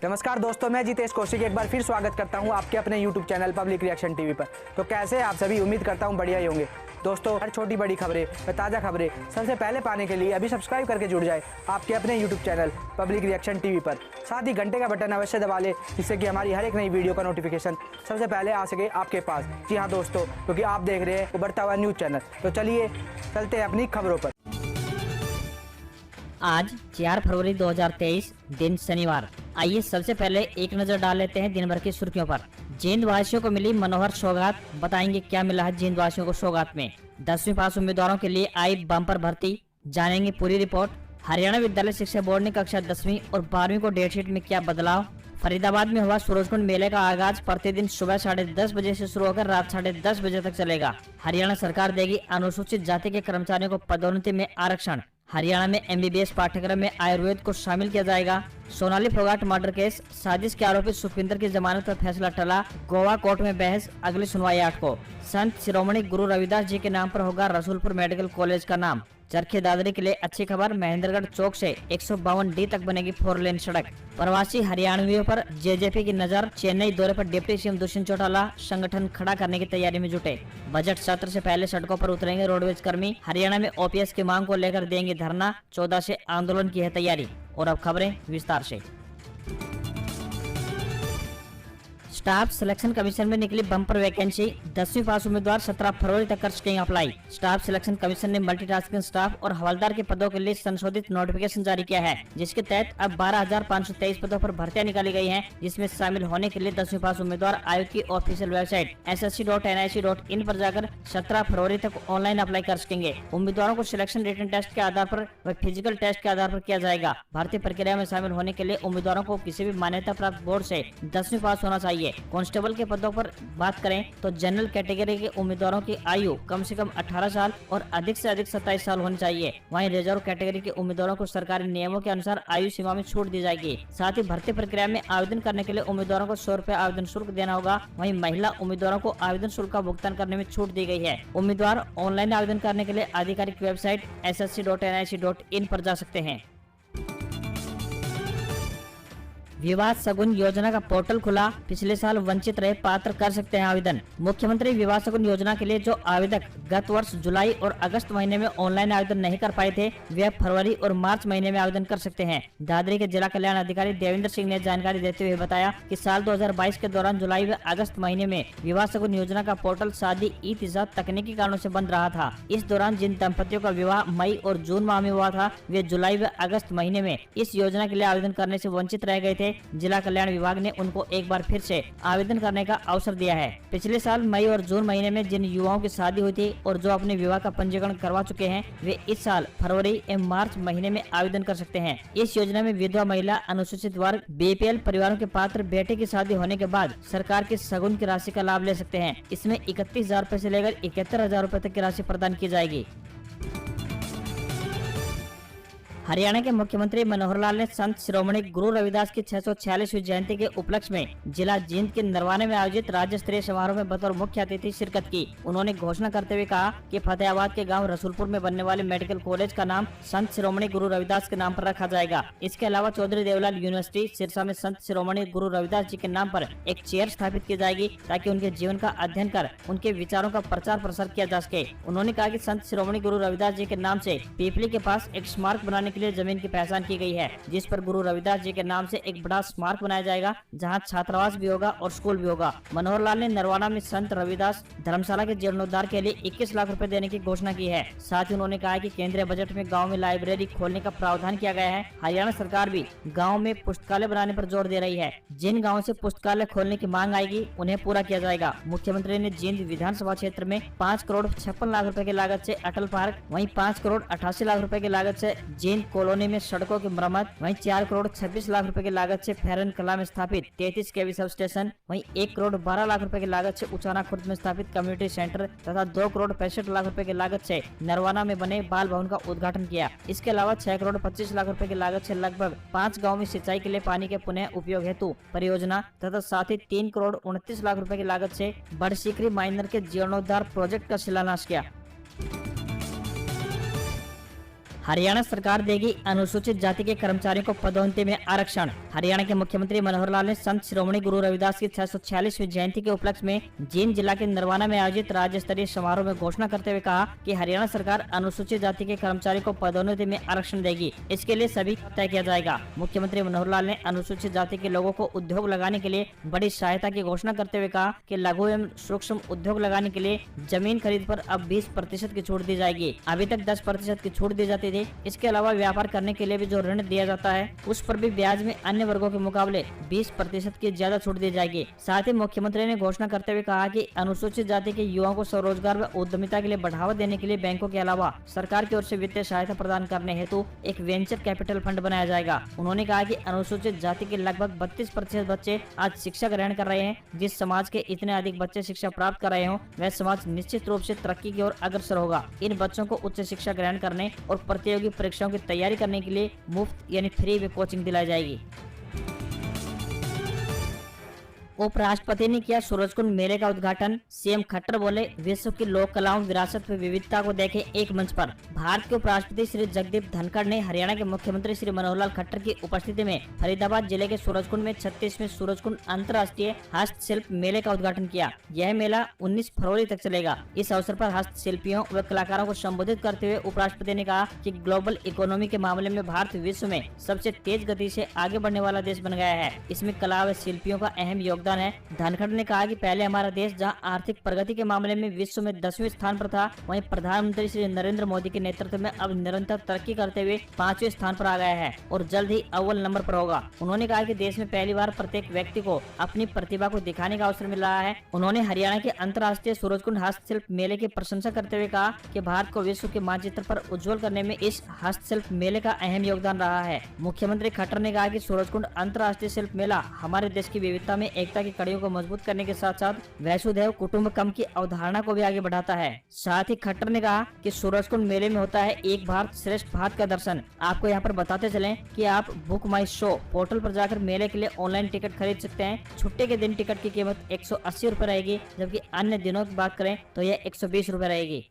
नमस्कार दोस्तों, मैं जितेश कौशिक एक बार फिर स्वागत करता हूं आपके अपने YouTube channel public reaction TV पर। तो कैसे आप सभी, उम्मीद करता हूं बढ़िया ही होंगे। दोस्तों, हर छोटी बड़ी खबरें व ताज़ा खबरें सबसे पहले पाने के लिए अभी सब्सक्राइब करके जुड़ जाए आपके अपने YouTube channel public reaction TV पर। साथ ही घंटे का बटन अवश्य दबा लें, जिससे कि हमारी हर एक नई वीडियो का नोटिफिकेशन सबसे पहले आ सके आपके पास। जी हाँ दोस्तों, क्योंकि आप देख रहे हैं उभरता हुआ न्यूज़ चैनल। तो चलिए चलते हैं अपनी खबरों पर। आज 4 फरवरी 2023 दिन शनिवार। आइए सबसे पहले एक नजर डाल लेते हैं दिन भर की सुर्खियों पर। जींद वासियों को मिली मनोहर सौगात, बताएंगे क्या मिला है जींद वासियों को सौगात में। 10वीं पास उम्मीदवारों के लिए आई बम्पर भर्ती, जानेंगे पूरी रिपोर्ट। हरियाणा विद्यालय शिक्षा बोर्ड ने कक्षा 10वीं और 12वीं को डेटशीट में किया बदलाव। फरीदाबाद में हुआ सूरजकुंड मेले का आगाज प्रतिदिन सुबह 10:30 बजे से शुरू होकर रात 10:30 बजे तक चलेगा। हरियाणा सरकार देगी अनुसूचित जाति के कर्मचारियों को पदोन्नति में आरक्षण। हरियाणा में MBBS पाठ्यक्रम में आयुर्वेद को शामिल किया जाएगा। सोनाली फोगाट मर्डर केस, साजिश के आरोपी सुखविंदर की जमानत पर फैसला टला। गोवा कोर्ट में बहस, अगली सुनवाई 8 को। संत शिरोमणि गुरु रविदास जी के नाम पर होगा रसूलपुर मेडिकल कॉलेज का नाम। चरखे दादरी के लिए अच्छी खबर, महेंद्रगढ़ चौक से 152D तक बनेगी 4 लेन सड़क। प्रवासी हरियाणवियों पर JJP की नजर, चेन्नई दौरे पर डिप्टी CM दुष्यंत चौटाला संगठन खड़ा करने की तैयारी में जुटे। बजट सत्र से पहले सड़कों पर उतरेंगे रोडवेज कर्मी। हरियाणा में OPS की मांग को लेकर देंगे धरना, 14 से आंदोलन की है तैयारी। और अब खबरें विस्तार से। स्टाफ सिलेक्शन कमीशन में निकली बम्पर वैकेंसी, 10वीं पास उम्मीदवार 17 फरवरी तक कर सकेंगे अप्लाई। स्टाफ सिलेक्शन कमीशन ने मल्टीटास्किंग स्टाफ और हवलदार के पदों के लिए संशोधित नोटिफिकेशन जारी किया है, जिसके तहत अब 12,523 पदों पर भर्तियां निकाली गई हैं, जिसमें शामिल होने के लिए 10वीं पास उम्मीदवार आयोग की ऑफिशियल वेबसाइट ssc.nic.in पर जाकर 17 फरवरी तक ऑनलाइन अप्लाई कर सकेंगे। उम्मीदवारों को सिलेक्शन रिटन टेस्ट के आधार पर व फिजिकल टेस्ट के आधार पर किया जाएगा। भर्ती प्रक्रिया में शामिल होने के लिए उम्मीदवारों को किसी भी मान्यता प्राप्त बोर्ड से 10वीं पास होना चाहिए। कांस्टेबल के पदों पर बात करें तो जनरल कैटेगरी के उम्मीदवारों की आयु कम से कम 18 साल और अधिक से अधिक 27 साल होनी चाहिए। वहीं रिजर्व कैटेगरी के उम्मीदवारों को सरकारी नियमों के अनुसार आयु सीमा में छूट दी जाएगी। साथ ही भर्ती प्रक्रिया में आवेदन करने के लिए उम्मीदवारों को 100 रुपए आवेदन शुल्क देना होगा। वहीं महिला उम्मीदवारों को आवेदन शुल्क का भुगतान करने में छूट दी गई है। उम्मीदवार ऑनलाइन आवेदन करने के लिए आधिकारिक वेबसाइट ssc.nic.in पर जा सकते हैं। विवाह सगुन योजना का पोर्टल खुला, पिछले साल वंचित रहे पात्र कर सकते हैं आवेदन। मुख्यमंत्री विवाह सगुन योजना के लिए जो आवेदक गत वर्ष जुलाई और अगस्त महीने में ऑनलाइन आवेदन नहीं कर पाए थे, वे फरवरी और मार्च महीने में आवेदन कर सकते हैं। दादरी के जिला कल्याण अधिकारी देवेंद्र सिंह ने जानकारी देते हुए बताया कि साल 2022 के दौरान जुलाई व अगस्त महीने में विवाह सगुन योजना का पोर्टल शादी ईतिजा तकनीकी कारणों से बंद रहा था। इस दौरान जिन दंपतियों का विवाह मई और जून माह में हुआ था, वे जुलाई व अगस्त महीने में इस योजना के लिए आवेदन करने से वंचित रह गए थे। जिला कल्याण विभाग ने उनको एक बार फिर से आवेदन करने का अवसर दिया है। पिछले साल मई और जून महीने में जिन युवाओं की शादी हुई थी और जो अपने विवाह का पंजीकरण करवा चुके हैं, वे इस साल फरवरी एवं मार्च महीने में आवेदन कर सकते हैं। इस योजना में विधवा महिला, अनुसूचित वर्ग, BPL परिवारों के पात्र बेटे की शादी होने के बाद सरकार की सगुन की राशि का लाभ ले सकते हैं। इसमें 31,000 रुपए से लेकर 71,000 रुपए तक की राशि प्रदान की जाएगी। हरियाणा के मुख्यमंत्री मनोहर लाल ने संत शिरोमणि गुरु रविदास की 646वीं जयंती के उपलक्ष्य में जिला जींद के नरवाने में आयोजित राज्य स्तरीय समारोह में बतौर मुख्य अतिथि शिरकत की। उन्होंने घोषणा करते हुए कहा कि फतेहाबाद के गांव रसूलपुर में बनने वाले मेडिकल कॉलेज का नाम संत शिरोमणि गुरु रविदास के नाम पर रखा जाएगा। इसके अलावा चौधरी देवलाल यूनिवर्सिटी सिरसा में संत शिरोमणि गुरु रविदास जी के नाम पर एक चेयर स्थापित की जाएगी, ताकि उनके जीवन का अध्ययन कर उनके विचारों का प्रचार प्रसार किया जा सके। उन्होंने कहा कि संत शिरोमणि गुरु रविदास जी के नाम से पीपली के पास एक स्मारक बनाने के लिए जमीन की पहचान की गई है, जिस पर गुरु रविदास जी के नाम से एक बड़ा स्मारक बनाया जाएगा, जहां छात्रावास भी होगा और स्कूल भी होगा। मनोहर लाल ने नरवाना में संत रविदास धर्मशाला के जीर्णोद्धार के लिए 21 लाख रुपए देने की घोषणा की है। साथ ही उन्होंने कहा कि केंद्रीय बजट में गाँव में लाइब्रेरी खोलने का प्रावधान किया गया है। हरियाणा सरकार भी गाँव में पुस्तकालय बनाने पर जोर दे रही है। जिन गाँव से पुस्तकालय खोलने की मांग आएगी, उन्हें पूरा किया जाएगा। मुख्यमंत्री ने जींद विधानसभा क्षेत्र में 5 करोड़ 56 लाख रुपए की लागत से अटल पार्क, वहीं 5 करोड़ 88 लाख रुपए की लागत से जींद कॉलोनी में सड़कों की मरम्मत, वहीं 4 करोड़ 26 लाख रुपए की लागत से फैरन कला में स्थापित 33 kV सब स्टेशन, वहीं 1 करोड़ 12 लाख रुपए की लागत से उचाना खुर्द में स्थापित कम्युनिटी सेंटर तथा 2 करोड़ 65 लाख रुपए की लागत से नरवाना में बने बाल भवन का उद्घाटन किया। इसके अलावा 6 करोड़ 25 लाख रुपए की लागत से लगभग 5 गाँव में सिंचाई के लिए पानी के पुनः उपयोग हेतु परियोजना तथा साथ ही 3 करोड़ 29 लाख रुपए की लागत से बड़सीकरी माइनर के जीर्णोद्धार प्रोजेक्ट का शिलान्यास किया। हरियाणा सरकार देगी अनुसूचित जाति के कर्मचारियों को पदोन्नति में आरक्षण। हरियाणा के मुख्यमंत्री मनोहर लाल ने संत शिरोमणि गुरु रविदास की 646वीं जयंती के उपलक्ष्य में जींद जिला के नरवाना में आयोजित राज्य स्तरीय समारोह में घोषणा करते हुए कहा कि हरियाणा सरकार अनुसूचित जाति के कर्मचारियों को पदोन्नति में आरक्षण देगी। इसके लिए सभी तय किया जाएगा। मुख्यमंत्री मनोहर लाल ने अनुसूचित जाति के लोगों को उद्योग लगाने के लिए बड़ी सहायता की घोषणा करते हुए कहा कि लघु एवं सूक्ष्म उद्योग लगाने के लिए जमीन खरीद पर अब 20% की छूट दी जाएगी। अभी तक 10% की छूट दी जाती थी। इसके अलावा व्यापार करने के लिए भी जो ऋण दिया जाता है उस पर भी ब्याज में अन्य वर्गों के मुकाबले 20% की ज्यादा छूट दी जाएगी। साथ ही मुख्यमंत्री ने घोषणा करते हुए कहा कि अनुसूचित जाति के युवाओं को स्वरोजगार व उद्यमिता के लिए बढ़ावा देने के लिए बैंकों के अलावा सरकार की ओर से वित्तीय सहायता प्रदान करने हेतु एक वेंचर कैपिटल फंड बनाया जाएगा। उन्होंने कहा कि अनुसूचित जाति के लगभग 32% बच्चे आज शिक्षा ग्रहण कर रहे हैं। जिस समाज के इतने अधिक बच्चे शिक्षा प्राप्त कर रहे हों वह समाज निश्चित रूप से तरक्की की ओर अग्रसर होगा। इन बच्चों को उच्च शिक्षा ग्रहण करने और प्रतियोगी परीक्षाओं की तैयारी करने के लिए मुफ्त यानी फ्री में कोचिंग दिलाई जाएगी। उपराष्ट्रपति ने किया सूरजकुंड मेले का उद्घाटन। सीएम खट्टर बोले, विश्व की लोक कलाओं, विरासत व विविधता को देखें एक मंच पर। भारत के उपराष्ट्रपति श्री जगदीप धनखड़ ने हरियाणा के मुख्यमंत्री श्री मनोहर लाल खट्टर की उपस्थिति में फरीदाबाद जिले के सूरजकुंड में 36वें सूरजकुंड अंतर्राष्ट्रीय हस्तशिल्प मेले का उद्घाटन किया। यह मेला 19 फरवरी तक चलेगा। इस अवसर पर हस्तशिल्पियों व कलाकारों को संबोधित करते हुए उपराष्ट्रपति ने कहा कि ग्लोबल इकोनॉमी के मामले में भारत विश्व में सबसे तेज गति से आगे बढ़ने वाला देश बन गया है। इसमें कला व शिल्पियों का अहम योगदान है। धनखड़ ने कहा कि पहले हमारा देश जहां आर्थिक प्रगति के मामले में विश्व में 10वें स्थान पर था, वहीं प्रधानमंत्री श्री नरेंद्र मोदी के नेतृत्व में अब निरंतर तरक्की करते हुए 5वें स्थान पर आ गया है और जल्द ही अव्वल नंबर पर होगा। उन्होंने कहा कि देश में पहली बार प्रत्येक व्यक्ति को अपनी प्रतिभा को दिखाने का अवसर मिल रहा है। उन्होंने हरियाणा के अंतर्राष्ट्रीय सूरजकुंड हस्तशिल्प मेले की प्रशंसा करते हुए कहा कि भारत को विश्व के मानचित्र पर उज्जवल करने में इस हस्तशिल्प मेले का अहम योगदान रहा है। मुख्यमंत्री खट्टर ने कहा कि सूरजकुंड अंतर्राष्ट्रीय शिल्प मेला हमारे देश की विविधता में एकता की कड़ियों को मजबूत करने के साथ साथ वसुधैव कुटुंबकम की अवधारणा को भी आगे बढ़ाता है। साथ ही खट्टर ने कहा कि सूरजकुंड मेले में होता है एक भारत श्रेष्ठ भारत का दर्शन। आपको यहाँ पर बताते चलें कि आप बुक माई शो पोर्टल पर जाकर मेले के लिए ऑनलाइन टिकट खरीद सकते हैं। छुट्टी के दिन टिकट की कीमत 180 रुपए रहेगी, जबकि अन्य दिनों की बात करें तो यह 120 रुपए रहेगी।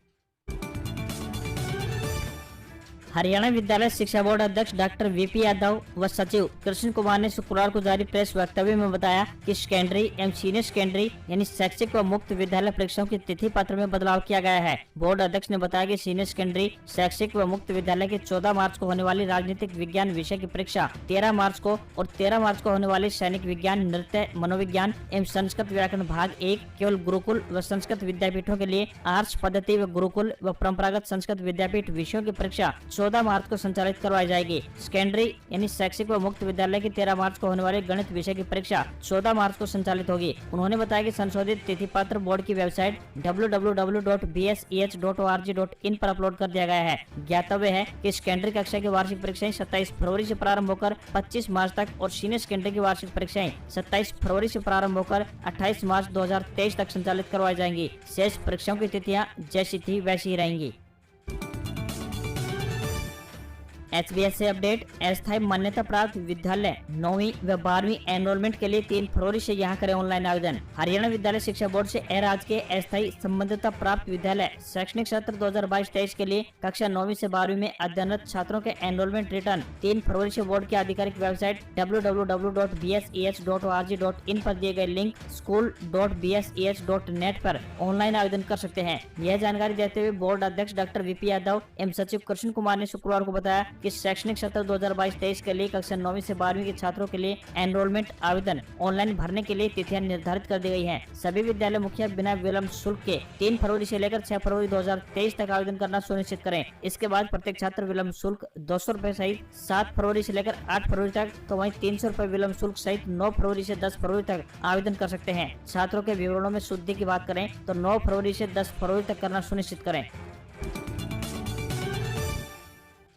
हरियाणा विद्यालय शिक्षा बोर्ड अध्यक्ष डॉक्टर वीपी यादव व सचिव कृष्ण कुमार ने शुक्रवार को जारी प्रेस वक्तव्य में बताया कि सेकेंडरी एवं सीनियर सेकेंडरी यानी शैक्षिक व मुक्त विद्यालय परीक्षाओं की तिथि पत्र में बदलाव किया गया है। बोर्ड अध्यक्ष ने बताया कि सीनियर सेकेंडरी शैक्षिक व मुक्त विद्यालय की 14 मार्च को होने वाली राजनीतिक विज्ञान विषय की परीक्षा 13 मार्च को और 13 मार्च को होने वाली सैनिक विज्ञान, नृत्य, मनोविज्ञान एवं संस्कृत व्याकरण भाग 1 केवल गुरुकुल व संस्कृत विद्यापीठों के लिए, आर्ट्स पद्धति व गुरुकुल व परंपरागत संस्कृत विद्यापीठ विषयों की परीक्षा 14 मार्च को संचालित करवाई जाएगी। सेकेंडरी यानी शैक्षिक व मुक्त विद्यालय की 13 मार्च को होने वाली गणित विषय की परीक्षा 14 मार्च को संचालित होगी। उन्होंने बताया कि संशोधित तिथि पत्र बोर्ड की वेबसाइट www.bses.org.in पर अपलोड कर दिया गया है। ज्ञातव्य है कि सेकेंडरी कक्षा की वार्षिक परीक्षाएं 27 फरवरी से प्रारंभ होकर 25 मार्च तक और सीनियर सेकेंडरी की वार्षिक परीक्षाएं 27 फरवरी से प्रारंभ होकर 28 मार्च 2023 तक संचालित करवाई जाएंगी। शेष परीक्षाओं की तिथियां जैसी थी वैसी ही रहेंगी। HBS से अपडेट, अस्थायी मान्यता प्राप्त विद्यालय 9वीं व 12वीं एनरोलमेंट के लिए 3 फरवरी से यहां करें ऑनलाइन आवेदन। हरियाणा विद्यालय शिक्षा बोर्ड से राज्य के अस्थायी संबद्धता प्राप्त विद्यालय शैक्षणिक सत्र 2022-23 के लिए कक्षा 9वीं से 12वीं में अध्ययनरत छात्रों के एनरोलमेंट रिटर्न 3 फरवरी से बोर्ड की आधिकारिक वेबसाइट www.bses.org.in पर दिए गए लिंक school.bses.net पर ऑनलाइन आवेदन कर सकते हैं। यह जानकारी देते हुए बोर्ड अध्यक्ष डॉक्टर वीपी यादव एवं सचिव कृष्ण कुमार ने शुक्रवार को बताया कि शैक्षणिक सत्र 2022-23 के लिए कक्षा 9वीं से 12वीं के छात्रों के लिए एनरोलमेंट आवेदन ऑनलाइन भरने के लिए तिथियां निर्धारित कर दी गई हैं। सभी विद्यालय मुखिया बिना विलंब शुल्क के 3 फरवरी से लेकर 6 फरवरी 2023 तक आवेदन करना सुनिश्चित करें। इसके बाद प्रत्येक छात्र विलंब शुल्क 200 रुपए सहित 7 फरवरी से लेकर 8 फरवरी तक, तो वहीं 300 रुपए विलंब शुल्क सहित 9 फरवरी से 10 फरवरी तक आवेदन कर सकते हैं। छात्रों के विवरणों में शुद्धि की बात करें तो 9 फरवरी से 10 फरवरी तक करना सुनिश्चित करें।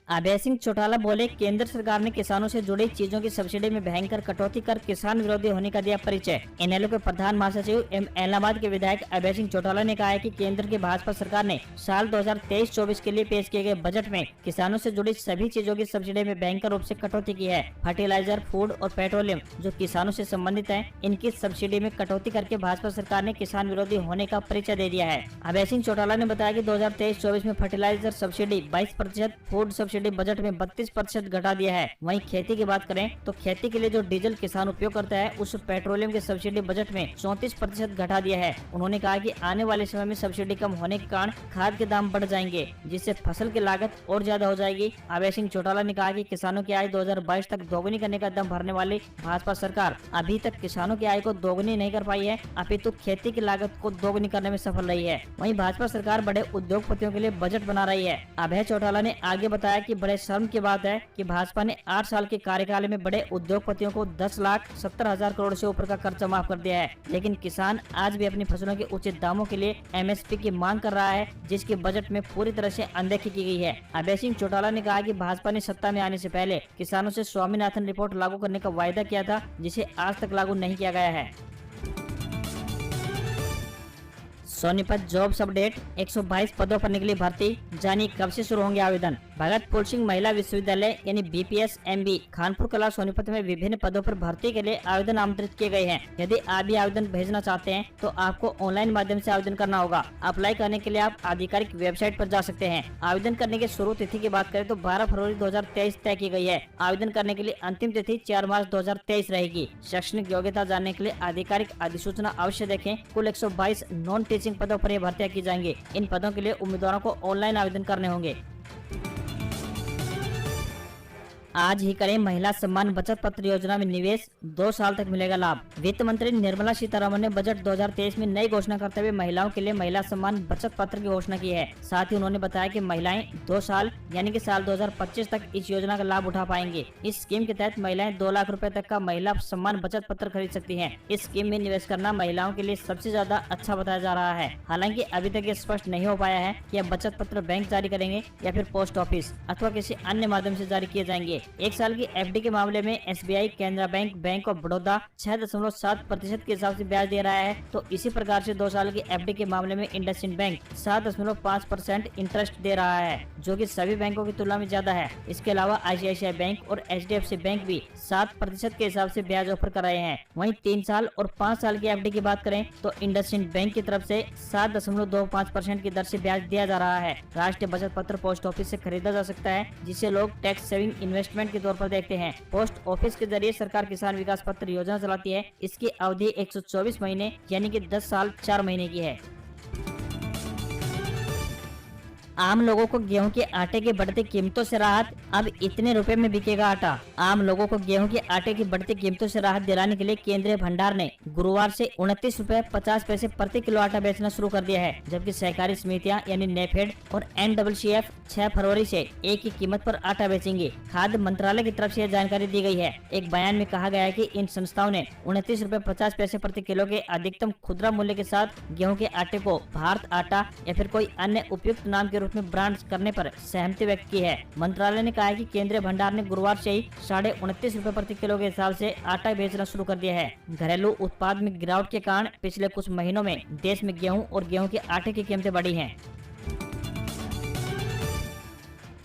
अभय सिंह चौटाला बोले, केंद्र सरकार ने किसानों से जुड़ी चीजों की सब्सिडी में भयंकर कटौती कर किसान विरोधी होने का दिया परिचय। इनेलो के प्रधान महासचिव एवं इलाहाबाद के विधायक अभय सिंह चौटाला ने कहा है कि केंद्र की भाजपा सरकार ने साल 2023-24 के लिए पेश किए गए बजट में किसानों से जुड़ी सभी चीजों की सब्सिडी में भयंकर रूप से कटौती की है। फर्टिलाइजर, फूड और पेट्रोलियम जो किसानों से संबंधित है, इनकी सब्सिडी में कटौती करके भाजपा सरकार ने किसान विरोधी होने का परिचय दे दिया है। अभय सिंह चौटाला ने बताया कि 2023-24 में fertiliser subsidy 22%, food subsidy subsidy budget में 32% घटा दिया है। वहीं खेती की बात करें तो खेती के लिए जो डीजल किसान उपयोग करता है उस पेट्रोलियम की सब्सिडी बजट में 34% घटा दिया है। उन्होंने कहा कि आने वाले समय में सब्सिडी कम होने के कारण खाद के दाम बढ़ जाएंगे, जिससे फसल की लागत और ज्यादा हो जाएगी। अभय सिंह चौटाला ने कहा कि किसानों की आय 2022 तक दोगुनी करने का दम भरने वाली भाजपा सरकार अभी तक किसानों की आय को दोगुनी नहीं कर पाई है, अपितु खेती की लागत को दोगुनी करने में सफल रही है। वहीं भाजपा सरकार बड़े उद्योगपतियों के लिए बजट बना रही है। अभय चौटाला ने आगे बताया कि बड़े शर्म की बात है कि भाजपा ने 8 साल के कार्यकाल में बड़े उद्योगपतियों को 10,70,000 करोड़ से ऊपर का कर्जा माफ कर दिया है, लेकिन किसान आज भी अपनी फसलों के उचित दामों के लिए MSP की मांग कर रहा है, जिसकी बजट में पूरी तरह से अनदेखी की गई है। अभय सिंह चौटाला ने कहा कि भाजपा ने सत्ता में आने से पहले किसानों से स्वामीनाथन रिपोर्ट लागू करने का वायदा किया था, जिसे आज तक लागू नहीं किया गया है। सोनीपत जॉब्स अपडेट, 122 पदों पर निकली भर्ती, जानिए कब से शुरू होंगे आवेदन। भगत फूल सिंह महिला विश्वविद्यालय यानी BPS MB खानपुर कला सोनीपत में विभिन्न पदों पर भर्ती के लिए आवेदन आमंत्रित किए गए हैं। यदि आप भी आवेदन भेजना चाहते हैं तो आपको ऑनलाइन माध्यम से आवेदन करना होगा। अप्लाई करने के लिए आप आधिकारिक वेबसाइट पर जा सकते हैं। आवेदन करने की शुरू तिथि की बात करें तो 12 फरवरी 2023 तय की गई है। आवेदन करने के लिए अंतिम तिथि 4 मार्च 2023 रहेगी। शैक्षणिक योग्यता जानने के लिए आधिकारिक अधिसूचना अवश्य देखें। कुल 122 नॉन टीचिंग पदों पर ये भर्तियां की जाएंगी। इन पदों के लिए उम्मीदवारों को ऑनलाइन आवेदन करने होंगे। आज ही करें महिला सम्मान बचत पत्र योजना में निवेश, 2 साल तक मिलेगा लाभ। वित्त मंत्री निर्मला सीतारमण ने बजट 2023 में नई घोषणा करते हुए महिलाओं के लिए महिला सम्मान बचत पत्र की घोषणा की है। साथ ही उन्होंने बताया कि महिलाएं 2 साल यानी कि साल 2025 तक इस योजना का लाभ उठा पाएंगे। इस स्कीम के तहत महिलाएं 2 लाख रुपए तक का महिला सम्मान बचत पत्र खरीद सकती हैं। इस स्कीम में निवेश करना महिलाओं के लिए सबसे ज्यादा अच्छा बताया जा रहा है। हालांकि अभी तक ये स्पष्ट नहीं हो पाया है कि यह बचत पत्र बैंक जारी करेंगे या फिर पोस्ट ऑफिस अथवा किसी अन्य माध्यम से जारी किए जाएंगे। 1 साल की FD के मामले में SBI, Canara bank, bank of Baroda 6.7% के हिसाब से ब्याज दे रहा है, तो इसी प्रकार से 2 साल की FD के मामले में इंडसइंड बैंक 7.5% इंटरेस्ट दे रहा है, जो कि सभी बैंकों की तुलना में ज्यादा है। इसके अलावा ICICI बैंक और HDFC बैंक भी 7% के हिसाब से ब्याज ऑफर कर रहे हैं। वहीं 3 साल और 5 साल की FD की बात करें तो इंडसइंड बैंक की तरफ से 7.25% की दर से ब्याज दिया जा रहा है। राष्ट्रीय बचत पत्र पोस्ट ऑफिस से खरीदा जा सकता है, जिसे लोग टैक्स सेविंग इन्वेस्टमेंट के तौर पर देखते हैं। पोस्ट ऑफिस के जरिए सरकार किसान विकास पत्र योजना चलाती है। इसकी अवधि 124 महीने यानी कि 10 साल 4 महीने की है। आम लोगों को गेहूं के आटे की बढ़ती कीमतों से राहत, अब इतने रुपए में बिकेगा आटा। आम लोगों को गेहूं के आटे की बढ़ती कीमतों से राहत दिलाने के लिए केंद्रीय भंडार ने गुरुवार से 29 रुपए 50 पैसे प्रति किलो आटा बेचना शुरू कर दिया है, जबकि सहकारी समितियां यानी नेफेड और NCCF 6 फरवरी से एक ही कीमत पर आटा बेचेंगे। खाद्य मंत्रालय की तरफ से यह जानकारी दी गई है। एक बयान में कहा गया है कि इन संस्थाओं ने 29 रुपए 50 पैसे प्रति किलो के अधिकतम खुदरा मूल्य के साथ गेहूं के आटे को भारत आटा या फिर कोई अन्य उपयुक्त नाम के रूप में ब्रांड करने पर सहमति व्यक्त की है। मंत्रालय ने कहा है कि केंद्रीय भंडार ने गुरुवार से ही 29.5 रुपए प्रति किलो के हिसाब से आटा बेचना शुरू कर दिया है। घरेलू उत्पाद में गिरावट के कारण पिछले कुछ महीनों में देश में गेहूं और गेहूं के आटे की कीमतें बढ़ी हैं।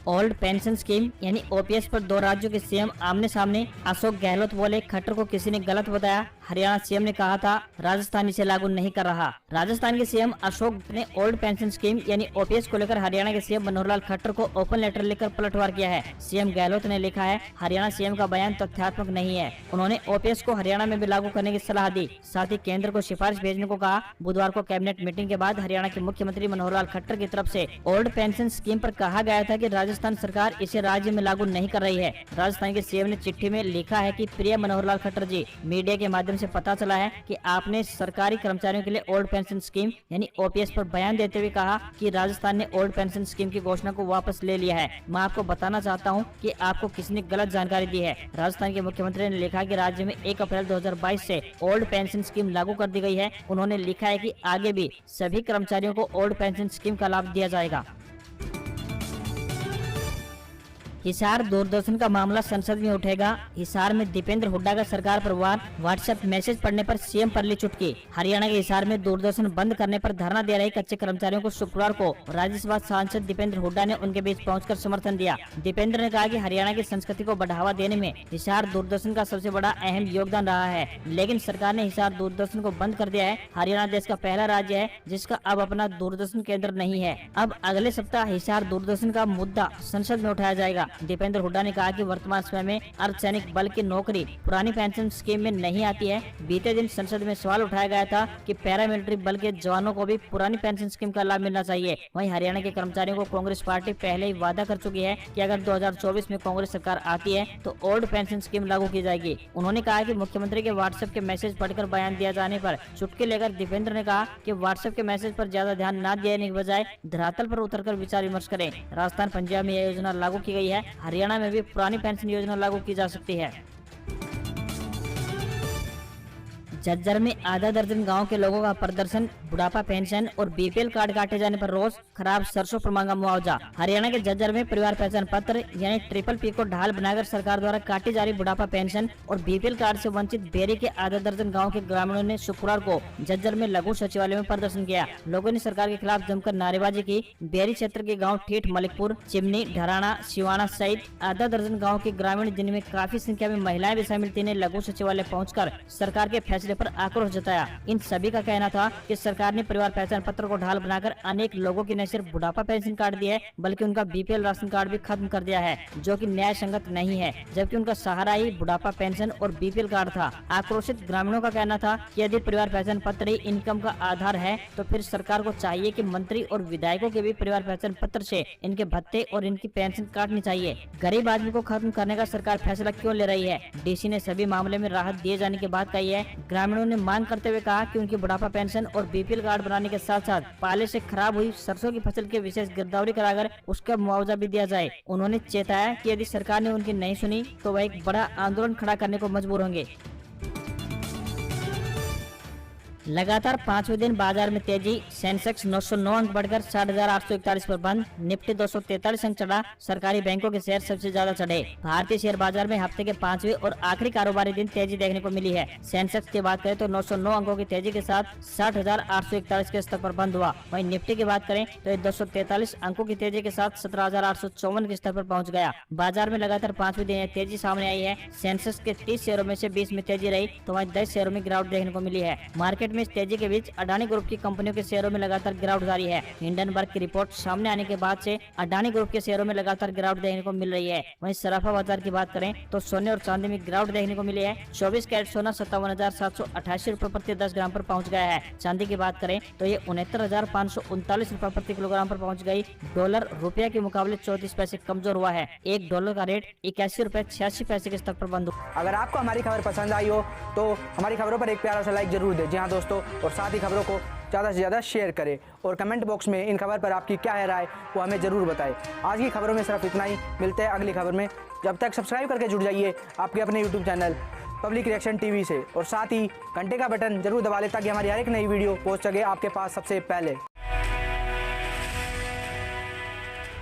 ओल्ड पेंशन स्कीम यानी OPS पर 2 राज्यों के CM आमने सामने। अशोक गहलोत बोले, खट्टर को किसी ने गलत बताया। हरियाणा CM ने कहा था राजस्थान इसे लागू नहीं कर रहा। राजस्थान के CM अशोक ने ओल्ड पेंशन स्कीम यानी OPS को लेकर हरियाणा के CM मनोहर लाल खट्टर को ओपन लेटर लिखकर पलटवार किया है। CM गहलोत ने लिखा है, हरियाणा CM का बयान तथ्यात्मक नहीं है। उन्होंने OPS को हरियाणा में भी लागू करने की सलाह दी। साथ ही केंद्र को सिफारिश भेजने को कहा। बुधवार को कैबिनेट मीटिंग के बाद हरियाणा के मुख्यमंत्री मनोहर लाल खट्टर की तरफ से ओल्ड पेंशन स्कीम पर कहा गया था कि राजस्थान सरकार इसे राज्य में लागू नहीं कर रही है। राजस्थान के CM ने चिट्ठी में लिखा है कि प्रिय मनोहर लाल खट्टर जी, मीडिया के माध्यम से पता चला है कि आपने सरकारी कर्मचारियों के लिए ओल्ड पेंशन स्कीम यानी OPS पर बयान देते हुए कहा कि राजस्थान ने ओल्ड पेंशन स्कीम की घोषणा को वापस ले लिया है। मैं आपको बताना चाहता हूं कि आपको किसने गलत जानकारी दी है। राजस्थान के मुख्यमंत्री ने लिखा कि राज्य में 1 अप्रैल 2022 से ओल्ड पेंशन स्कीम लागू कर दी गई है। उन्होंने लिखा है कि आगे भी सभी कर्मचारियों को ओल्ड पेंशन स्कीम का लाभ दिया जाएगा। हिसार दूरदर्शन का मामला संसद में उठेगा। हिसार में दीपेंद्र हुड्डा का सरकार पर वार, व्हाट्सएप मैसेज पढ़ने पर सीएम पर ली चुटकी। हरियाणा के हिसार में दूरदर्शन बंद करने पर धरना दे रहे कच्चे कर्मचारियों को शुक्रवार को राज्यसभा सांसद दीपेंद्र हुड्डा ने उनके बीच पहुंचकर समर्थन दिया। दीपेंद्र ने कहा कि हरियाणा की संस्कृति को बढ़ावा देने में हिसार दूरदर्शन का सबसे बड़ा अहम योगदान रहा है, लेकिन सरकार ने हिसार दूरदर्शन को बंद कर दिया है। हरियाणा देश का पहला राज्य है जिसका अब अपना दूरदर्शन केंद्र नहीं है। अब अगले सप्ताह हिसार दूरदर्शन का मुद्दा संसद में उठाया जाएगा। दीपेंद्र हुड्डा ने कहा कि वर्तमान समय में अर्धसैनिक बल की नौकरी पुरानी पेंशन स्कीम में नहीं आती है। बीते दिन संसद में सवाल उठाया गया था कि पैरामिलिट्री बल के जवानों को भी पुरानी पेंशन स्कीम का लाभ मिलना चाहिए। वहीं हरियाणा के कर्मचारियों को कांग्रेस पार्टी पहले ही वादा कर चुकी है कि अगर 2024 में कांग्रेस सरकार आती है तो ओल्ड पेंशन स्कीम लागू की जाएगी। उन्होंने कहा कि मुख्यमंत्री के व्हाट्सएप के मैसेज पढ़कर बयान दिया जाने पर चुटकी लेकर दीपेंद्र ने कहा कि व्हाट्सएप के मैसेज पर ज्यादा ध्यान न देने के बजाय धरातल पर उतरकर विचार विमर्श करें। राजस्थान, पंजाब में यह योजना लागू की गई है। हरियाणा में भी पुरानी पेंशन योजना लागू की जा सकती है। झज्जर में आधा दर्जन गांव के लोगों का प्रदर्शन, बुढ़ापा पेंशन और बीपीएल कार्ड काटे जाने पर रोष, खराब सरसों पर मांगा मुआवजा। हरियाणा के झज्जर में परिवार पहचान पत्र यानी ट्रिपल पी को ढाल बनाकर सरकार द्वारा काटी जा रही बुढ़ापा पेंशन और बीपीएल कार्ड से वंचित बेरी के आधा दर्जन गाँव के ग्रामीणों ने शुक्रवार को झज्जर में लघु सचिवालय में प्रदर्शन किया। लोगों ने सरकार के खिलाफ जमकर नारेबाजी की। बेरी क्षेत्र के गाँव ठीठ, मलिकपुर, चिमनी, ढराना, सिवाना सहित आधा दर्जन गाँव के ग्रामीण, जिनमें काफी संख्या में महिलाएं भी शामिल थी, ने लघु सचिवालय पहुंचकर सरकार के फैसले पर आक्रोश जताया। इन सभी का कहना था कि सरकार ने परिवार पहचान पत्र को ढाल बनाकर अनेक लोगों की न सिर्फ बुढ़ापा पेंशन कार्ड दी है बल्कि उनका बीपीएल राशन कार्ड भी खत्म कर दिया है, जो कि न्याय संगत नहीं है, जबकि उनका सहारा ही बुढ़ापा पेंशन और बीपीएल कार्ड था। आक्रोशित ग्रामीणों का कहना था कि यदि परिवार पहचान पत्र ही इनकम का आधार है तो फिर सरकार को चाहिए कि मंत्री और विधायकों के भी परिवार पहचान पत्र से इनके भत्ते और इनकी पेंशन काटनी चाहिए। गरीब आदमी को खत्म करने का सरकार फैसला क्यों ले रही है? डीसी ने सभी मामले में राहत दिए जाने की बात कही है। ग्रामीणों ने मांग करते हुए कहा कि उनकी बुढ़ापा पेंशन और बीपीएल कार्ड बनाने के साथ साथ पाले से खराब हुई सरसों की फसल की विशेष गिरदावरी कराकर उसका मुआवजा भी दिया जाए। उन्होंने चेताया कि यदि सरकार ने उनकी नहीं सुनी तो वह एक बड़ा आंदोलन खड़ा करने को मजबूर होंगे। लगातार 5वें दिन बाजार में तेजी, सेंसेक्स 909 अंक बढ़कर 60,841 पर बंद, निफ्टी 243 अंक चढ़ा। सरकारी बैंकों के शेयर सबसे ज्यादा चढ़े। भारतीय शेयर बाजार में हफ्ते के 5वें और आखिरी कारोबारी दिन तेजी देखने को मिली है। सेंसेक्स की बात करें तो 909 अंकों की तेजी के साथ 60,841 के स्तर पर बंद हुआ। वहीं निफ्टी की बात करें तो 243 अंकों की तेजी के साथ 17,854 के स्तर पर पहुंच गया। बाजार में लगातार 5वें दिन तेजी सामने आई है। सेंसेक्स के 30 शेयरों में से 20 में तेजी रही तो वहीं 10 शेयरों में गिरावट देखने को मिली है। मार्केट में इस तेजी के बीच अडानी ग्रुप की कंपनियों के शेयरों में लगातार गिरावट जारी है। हिंडनबर्ग की रिपोर्ट सामने आने के बाद से अडानी ग्रुप के शेयरों में लगातार गिरावट देखने को मिल रही है। वहीं सराफा बाजार की बात करें तो सोने और चांदी में गिरावट देखने को मिली है। 24 कैरेट सोना 57,788 रुपए प्रति 10 ग्राम पर पहुंच गया है। चांदी की बात करें तो ये 69,539 रुपए प्रति किलोग्राम पर पहुंच गई। डॉलर रुपया के मुकाबले 34 पैसे कमजोर हुआ है। एक डॉलर का रेट 81 रुपए 86 पैसे के स्तर पर बंद हुआ। अगर आपको हमारी खबर पसंद आई हो तो हमारी खबरों पर एक प्यारा सा लाइक जरूर दें। जी हाँ दोस्तों, और साथ ही खबरों को ज़्यादा से ज़्यादा शेयर करें और कमेंट बॉक्स में इन खबर पर आपकी क्या है राय वो हमें ज़रूर बताएं। आज की खबरों में सिर्फ इतना ही। मिलते हैं अगली खबर में। जब तक सब्सक्राइब करके जुड़ जाइए आपके अपने YouTube channel public reaction TV से, और साथ ही घंटे का बटन जरूर दबा लें ताकि हमारी हर एक नई वीडियो पहुंच सके आपके पास सबसे पहले।